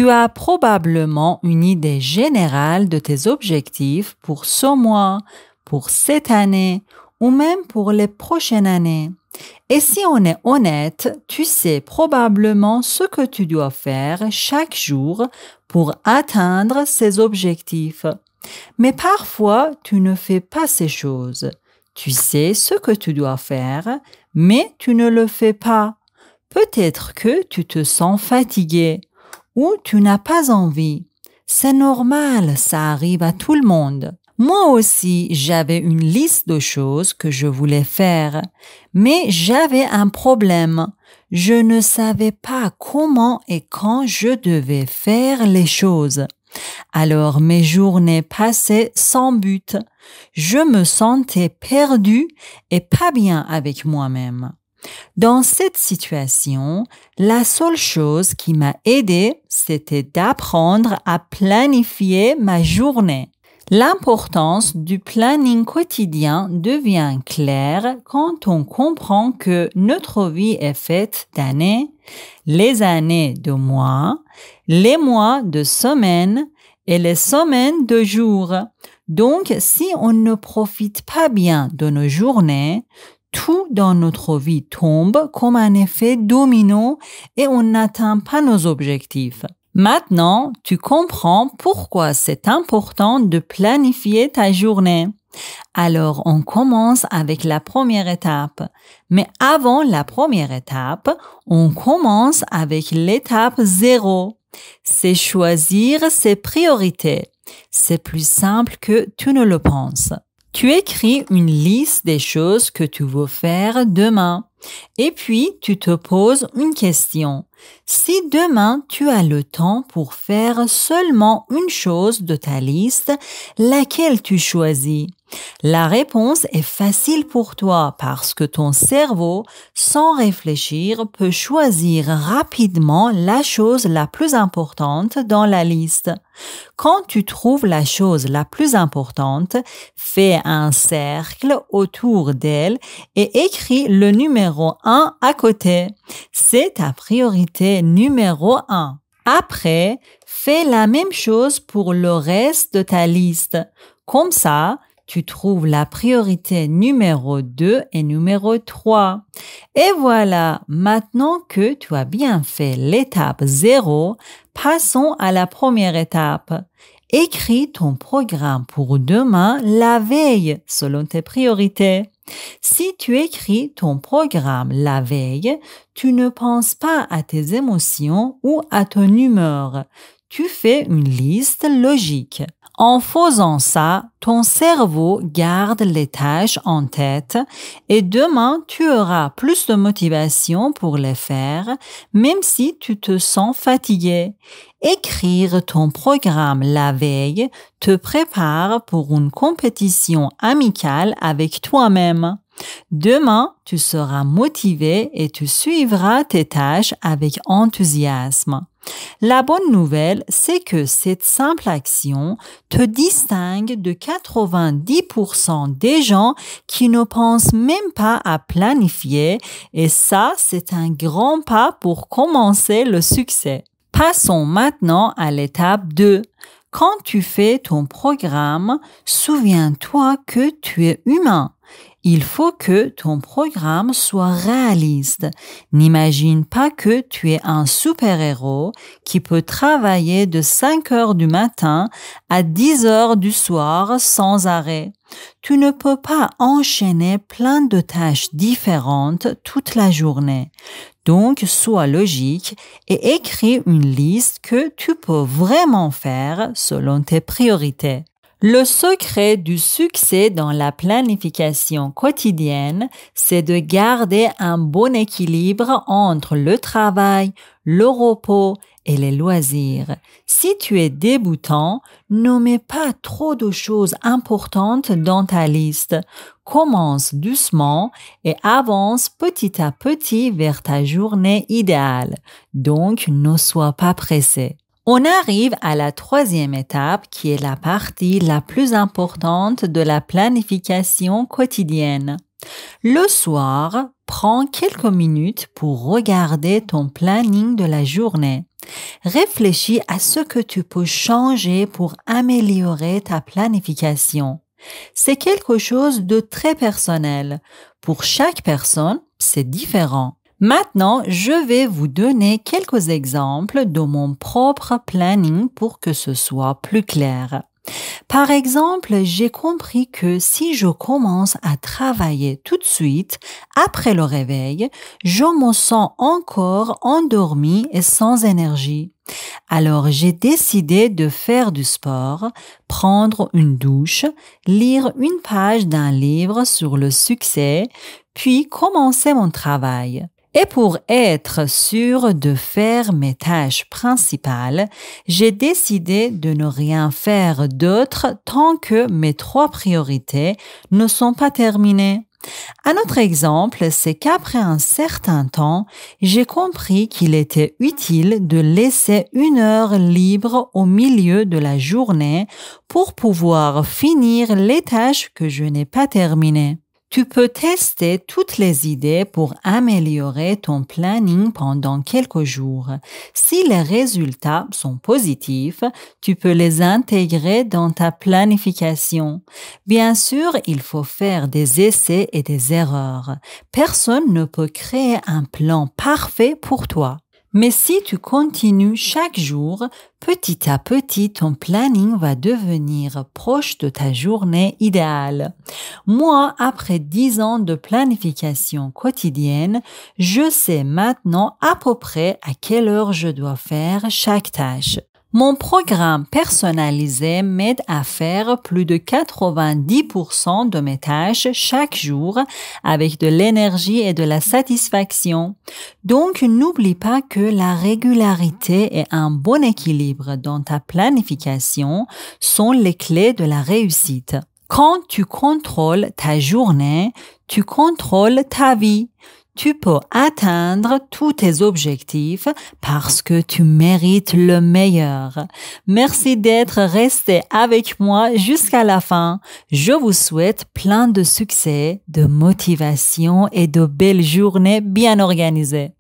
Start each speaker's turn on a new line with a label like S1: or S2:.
S1: Tu as probablement une idée générale de tes objectifs pour ce mois, pour cette année ou même pour les prochaines années. Et si on est honnête, tu sais probablement ce que tu dois faire chaque jour pour atteindre ces objectifs. Mais parfois, tu ne fais pas ces choses. Tu sais ce que tu dois faire, mais tu ne le fais pas. Peut-être que tu te sens fatigué ou tu n'as pas envie. C'est normal, ça arrive à tout le monde. Moi aussi, j'avais une liste de choses que je voulais faire, mais j'avais un problème. Je ne savais pas comment et quand je devais faire les choses. Alors mes journées passaient sans but. Je me sentais perdue et pas bien avec moi-même. Dans cette situation, la seule chose qui m'a aidée, c'était d'apprendre à planifier ma journée. L'importance du planning quotidien devient claire quand on comprend que notre vie est faite d'années, les années de mois, les mois de semaines et les semaines de jours. Donc, si on ne profite pas bien de nos journées, tout dans notre vie tombe comme un effet domino et on n'atteint pas nos objectifs. Maintenant, tu comprends pourquoi c'est important de planifier ta journée. Alors, on commence avec la première étape. Mais avant la première étape, on commence avec l'étape 0. C'est choisir ses priorités. C'est plus simple que tu ne le penses. Tu écris une liste des choses que tu veux faire demain. Et puis, tu te poses une question. Si demain, tu as le temps pour faire seulement une chose de ta liste, laquelle tu choisis? La réponse est facile pour toi parce que ton cerveau, sans réfléchir, peut choisir rapidement la chose la plus importante dans la liste. Quand tu trouves la chose la plus importante, fais un cercle autour d'elle et écris le numéro 1 à côté. C'est ta priorité numéro 1. Après, fais la même chose pour le reste de ta liste. Comme ça, tu trouves la priorité numéro 2 et numéro 3. Et voilà, maintenant que tu as bien fait l'étape 0, passons à la première étape. Écris ton programme pour demain la veille selon tes priorités. Si tu écris ton programme la veille, tu ne penses pas à tes émotions ou à ton humeur. Tu fais une liste logique. En faisant ça, ton cerveau garde les tâches en tête et demain, tu auras plus de motivation pour les faire, même si tu te sens fatigué. Écrire ton programme la veille te prépare pour une compétition amicale avec toi-même. Demain, tu seras motivé et tu suivras tes tâches avec enthousiasme. La bonne nouvelle, c'est que cette simple action te distingue de 90% des gens qui ne pensent même pas à planifier et ça, c'est un grand pas pour commencer le succès. Passons maintenant à l'étape 2. Quand tu fais ton programme, souviens-toi que tu es humain. Il faut que ton programme soit réaliste. N'imagine pas que tu es un super-héros qui peut travailler de 5 heures du matin à 10 heures du soir sans arrêt. Tu ne peux pas enchaîner plein de tâches différentes toute la journée. Donc, sois logique et écris une liste que tu peux vraiment faire selon tes priorités. Le secret du succès dans la planification quotidienne, c'est de garder un bon équilibre entre le travail, le repos et les loisirs. Si tu es débutant, ne mets pas trop de choses importantes dans ta liste. Commence doucement et avance petit à petit vers ta journée idéale. Donc, ne sois pas pressé. On arrive à la troisième étape qui est la partie la plus importante de la planification quotidienne. Le soir, prends quelques minutes pour regarder ton planning de la journée. Réfléchis à ce que tu peux changer pour améliorer ta planification. C'est quelque chose de très personnel. Pour chaque personne, c'est différent. Maintenant, je vais vous donner quelques exemples de mon propre planning pour que ce soit plus clair. Par exemple, j'ai compris que si je commence à travailler tout de suite après le réveil, je me sens encore endormie et sans énergie. Alors j'ai décidé de faire du sport, prendre une douche, lire une page d'un livre sur le succès, puis commencer mon travail. Et pour être sûr de faire mes tâches principales, j'ai décidé de ne rien faire d'autre tant que mes 3 priorités ne sont pas terminées. Un autre exemple, c'est qu'après un certain temps, j'ai compris qu'il était utile de laisser 1 heure libre au milieu de la journée pour pouvoir finir les tâches que je n'ai pas terminées. Tu peux tester toutes les idées pour améliorer ton planning pendant quelques jours. Si les résultats sont positifs, tu peux les intégrer dans ta planification. Bien sûr, il faut faire des essais et des erreurs. Personne ne peut créer un plan parfait pour toi. Mais si tu continues chaque jour, petit à petit, ton planning va devenir proche de ta journée idéale. Moi, après 10 ans de planification quotidienne, je sais maintenant à peu près à quelle heure je dois faire chaque tâche. Mon programme personnalisé m'aide à faire plus de 90% de mes tâches chaque jour avec de l'énergie et de la satisfaction. Donc, n'oublie pas que la régularité et un bon équilibre dans ta planification sont les clés de la réussite. Quand tu contrôles ta journée, tu contrôles ta vie. Tu peux atteindre tous tes objectifs parce que tu mérites le meilleur. Merci d'être resté avec moi jusqu'à la fin. Je vous souhaite plein de succès, de motivation et de belles journées bien organisées.